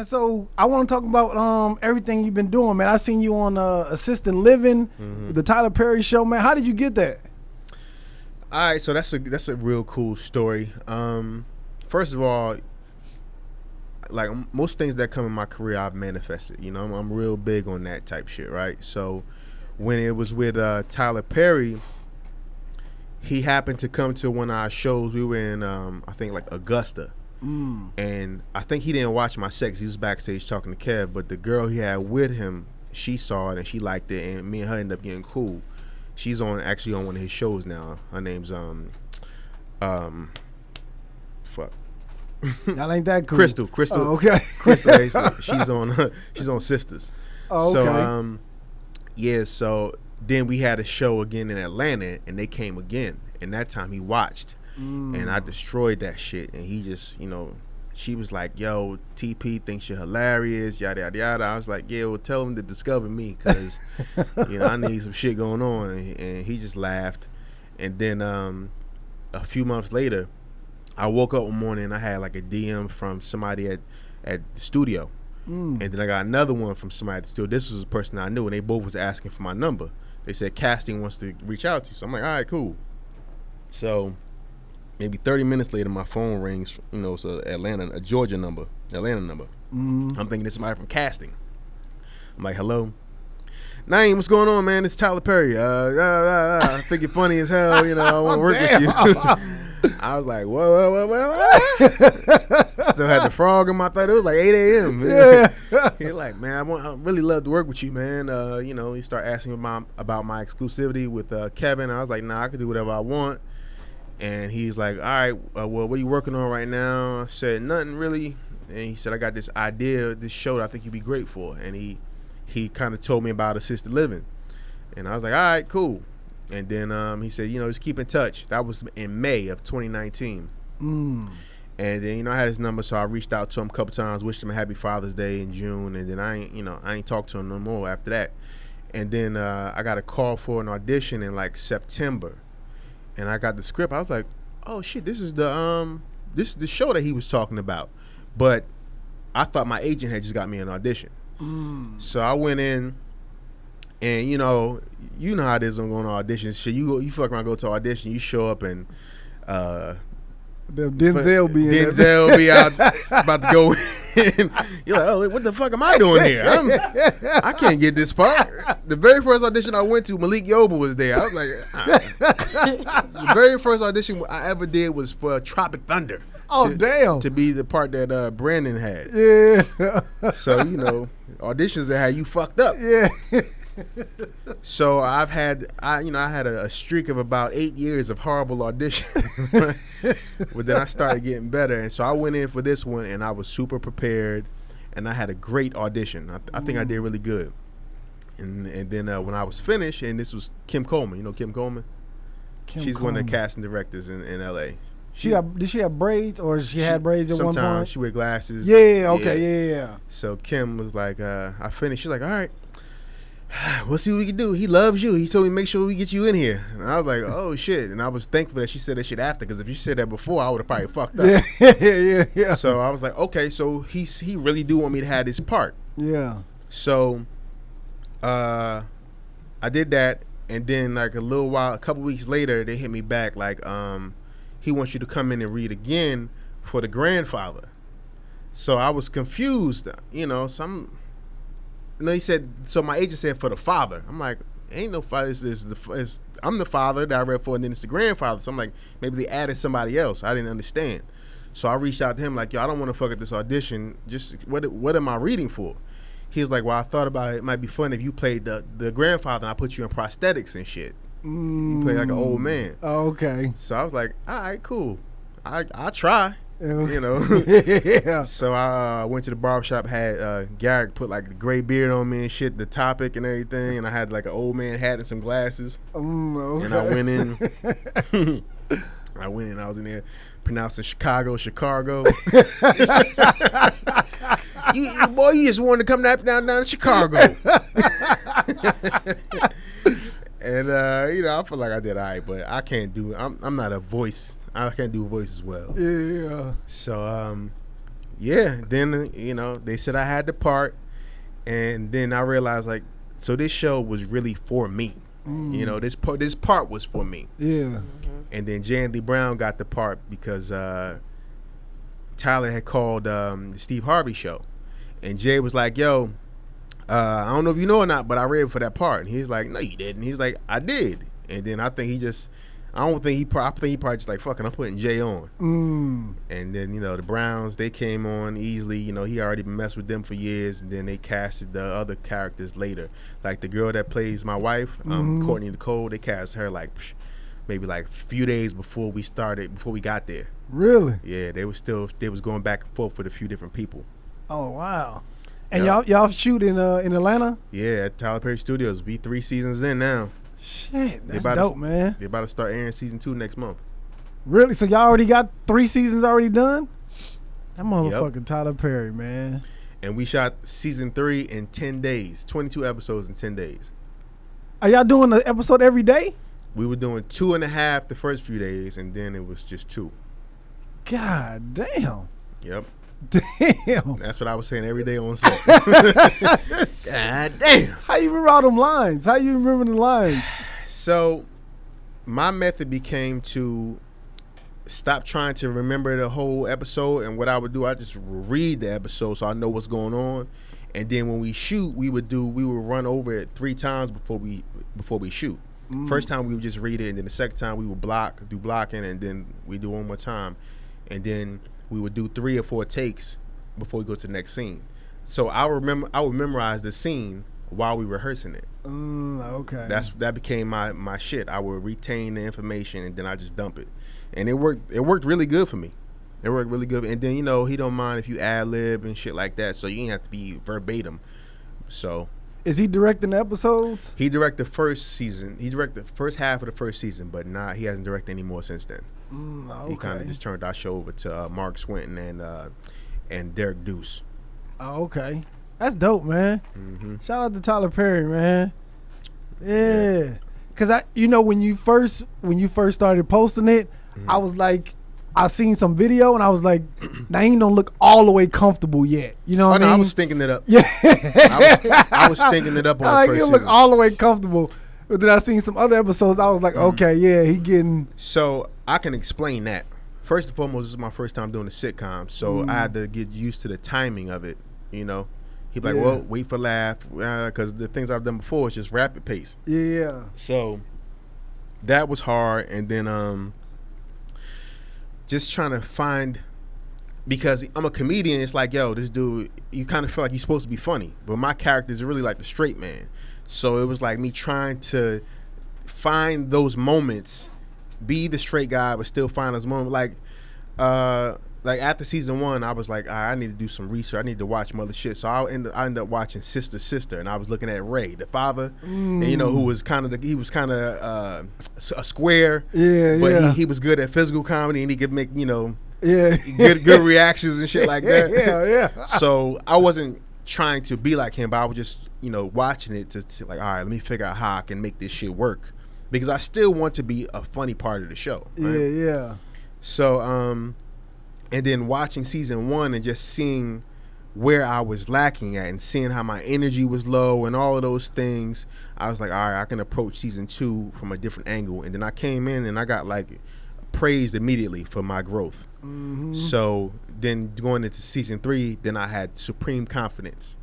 man. So I want to talk about everything you've been doing, man. I seen you on Assisted Living, the Tyler Perry show, man. How did you get that? All right, so that's a real cool story. First of all, like most things that come in my career, I've manifested. You know, I'm real big on that type shit, right? So when it was with Tyler Perry, he happened to come to one of our shows. We were in, I think, like Augusta. And I think he didn't watch my set 'cause he was backstage talking to Kev, but the girl he had with him, she saw it and she liked it, and me and her ended up getting cool. She's actually on one of his shows now. Her name's fuck. Y'all ain't that cool. Crystal. Oh, okay. Crystal Aisley. She's on Sisters. Oh, okay. So yeah, so then we had a show again in Atlanta and they came again. And that time he watched. And I destroyed that shit. And he just, you know, she was like, yo, TP thinks you're hilarious, yada, yada, yada. I was like, yeah, well, tell him to discover me because, you know, I need some shit going on. And he just laughed. And then a few months later, I woke up one morning and I had like a DM from somebody at the studio. And then I got another one from somebody at the studio. This was a person I knew, and they both was asking for my number. They said, casting wants to reach out to you. So I'm like, all right, cool. So maybe 30 minutes later, my phone rings. You know, it's a Georgia number, Atlanta number. I'm thinking it's somebody from casting. I'm like, hello? Naim, what's going on, man? It's Tyler Perry. I think you're funny as hell. You know, I want to work with you. I was like, whoa. Still had the frog in my throat. It was like 8 a.m. Yeah. He's like, man, I really love to work with you, man. You know, he started asking about my exclusivity with Kevin. I was like, nah, I can do whatever I want. And he's like, all right, well, what are you working on right now? I said, nothing really. And he said, I got this idea, this show that I think you'd be great for. And he kind of told me about assisted living. And I was like, all right, cool. And then he said, you know, just keep in touch. That was in May of 2019. And then, you know, I had his number, so I reached out to him a couple times, wished him a happy Father's Day in June, and then I ain't talked to him no more after that. And then I got a call for an audition in like September, and I got the script. I was like, oh shit, this is the show that he was talking about. But I thought my agent had just got me an audition. So I went in. And you know how it is on going to auditions. Shit, you fuck around, go to audition, you show up and Denzel be out about to go in. You're like, oh, what the fuck am I doing here? I can't get this part. The very first audition I went to, Malik Yoba was there. I was like, the very first audition I ever did was for Tropic Thunder. Damn. To be the part that Brandon had. Yeah. So, you know, auditions that had you fucked up. Yeah. So I had a streak of about 8 years of horrible auditions, but then I started getting better, and so I went in for this one, and I was super prepared, and I had a great audition. I think I did really good, and then when I was finished, and this was Kim Coleman. You know Kim Coleman? She's one of the casting directors in L.A. Did she have braids, or she had braids at one point? Sometimes she wear glasses. Yeah. Okay. Yeah. So Kim was like, I finished. She's like, all right. We'll see what we can do. He loves you. He told me make sure we get you in here. And I was like, oh shit. And I was thankful that she said that shit after, because if you said that before, I would have probably fucked up. Yeah. So I was like, okay, so he really do want me to have this part. Yeah. So I did that, and then like a couple weeks later, they hit me back like, he wants you to come in and read again for the grandfather. So I was confused, you know, he said, so my agent said for the father. I'm like, ain't no father. I'm the father that I read for, and then it's the grandfather. So I'm like, maybe they added somebody else. I didn't understand. So I reached out to him like, yo, I don't want to fuck up this audition. Just what am I reading for? He was like, well, I thought about it. It might be fun if you played the grandfather and I put you in prosthetics and shit. You play like an old man. Oh, okay. So I was like, all right, cool. I'll try. You know. Yeah. So I went to the barbershop, had Garrick put like the gray beard on me and shit, the topic and everything, and I had like an old man hat and some glasses. Okay. And I went in. I was in there pronouncing Chicago. Boy, you just wanted to come down to Chicago. And you know, I feel like I did all right, but I can't do. I'm not a voice. I can't do voices well. Yeah. So yeah, then they said I had the part, and then I realized like, so this show was really for me. This part was for me. Yeah. And then Jan Lee Brown got the part because Tyler had called the Steve Harvey show, and Jay was like, "Yo, I don't know if you know or not, but I read for that part." And he's like, "No, you didn't." He's like, "I did." And then I think I think he probably just like, "Fucking, I'm putting Jay on." And then the Browns, they came on easily. He already been messed with them for years, and then they casted the other characters later, like the girl that plays my wife, Courtney Nicole. They cast her like maybe like a few days before we got there. Really? Yeah, they was going back and forth with a few different people. Oh wow! And y'all shoot in Atlanta? Yeah, at Tyler Perry Studios. We 3 seasons in now. Shit, that's dope, man. They're about to start airing season 2 next month. Really? So y'all already got 3 seasons already done? That motherfucking Tyler Perry, man. And we shot season 3 in 10 days. 22 episodes in 10 days. Are y'all doing an episode every day? We were doing 2.5 the first few days, and then it was just 2. God damn. Yep. Damn. That's what I was saying every day on set. God damn. How you remember all them lines? How you remember the lines? So my method became to stop trying to remember the whole episode, and what I would do, I just read the episode so I know what's going on. And then when we shoot, we would run over it 3 times before we shoot. First time we would just read it, and then the second time we would do blocking, and then we do one more time, and then we would do 3 or 4 takes before we go to the next scene. So I would memorize the scene while we rehearsing it. Okay. That became my shit. I would retain the information, and then I just dump it, and it worked. It worked really good for me. It worked really good, and then he don't mind if you ad lib and shit like that, so you ain't have to be verbatim. So. Is he directing the episodes? He directed the first season. He directed the first half of the first season, but he hasn't directed any more since then. Okay. He kind of just turned our show over to Mark Swinton and Derek Deuce. Oh, okay. That's dope, man. Shout out to Tyler Perry, man. Yeah. Cause when you first started posting it, I was like, I seen some video and I was like, Naim don't look all the way comfortable yet. You know what I mean? I was thinking it up. Yeah. I was thinking it up on the first season. He look all the way comfortable. But then I seen some other episodes. I was like, okay, yeah, he getting. So I can explain that. First and foremost, this is my first time doing a sitcom, so I had to get used to the timing of it. He'd be like, well, wait for laugh, because the things I've done before is just rapid pace. Yeah. So that was hard, and then just trying to find, because I'm a comedian, it's like, yo, this dude, you kind of feel like he's supposed to be funny, but my character is really like the straight man. So it was like me trying to find those moments, be the straight guy, but still find those moments. Like after season 1, I was like, I need to do some research. I need to watch some other shit. So I ended up watching Sister, and I was looking at Ray, the father, and who was kind of a square, but he was good at physical comedy, and he could make good reactions and shit like that. Yeah. So I wasn't trying to be like him, but I was just watching it to like, all right, let me figure out how I can make this shit work, because I still want to be a funny part of the show. Right? Yeah. So and then watching season 1 and just seeing where I was lacking at, and seeing how my energy was low and all of those things, I was like, all right, I can approach season 2 from a different angle. And then I came in and I got like praised immediately for my growth. So then going into season 3, then I had supreme confidence.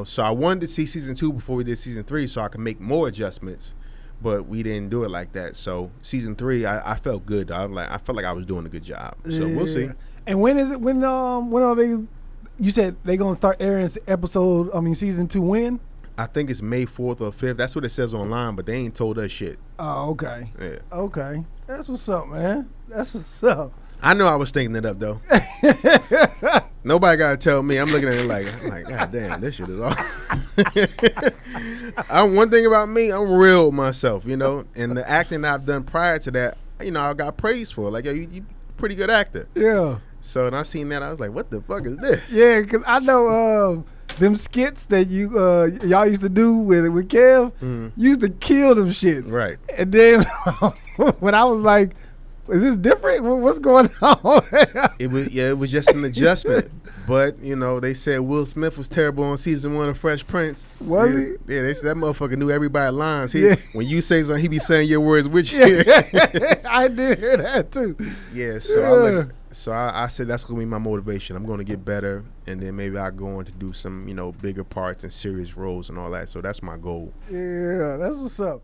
So I wanted to see season 2 before we did season 3 so I could make more adjustments, but we didn't do it like that. So season 3, I felt good. I felt like I was doing a good job. So we'll see. And when is it? When are they? You said they gonna start airing season 2 when? I think it's May 4th or 5th. That's what it says online, but they ain't told us shit. Oh, okay. Yeah. Okay. That's what's up, man. That's what's up. I know I was thinking it up though. Nobody gotta tell me. I'm looking at it like God damn, this shit is awesome. One thing about me, I'm real with myself, and the acting I've done prior to that, I got praised for. Like, yo, you pretty good actor. Yeah. So when I seen that, I was like, what the fuck is this? Yeah, because I know them skits that y'all used to do with Kev, used to kill them shits. Right. And then when I was like, Is this different? What's going on? It was just an adjustment. But you know, they said Will Smith was terrible on season 1 of Fresh Prince. Was he? Yeah, they said that motherfucker knew everybody's lines. Yeah. When you say something, he be saying your words with you. I did hear that too. Yeah, so I said that's gonna be my motivation. I'm gonna get better, and then maybe I'll go on to do some, you know, bigger parts and serious roles and all that. So that's my goal. Yeah, that's what's up.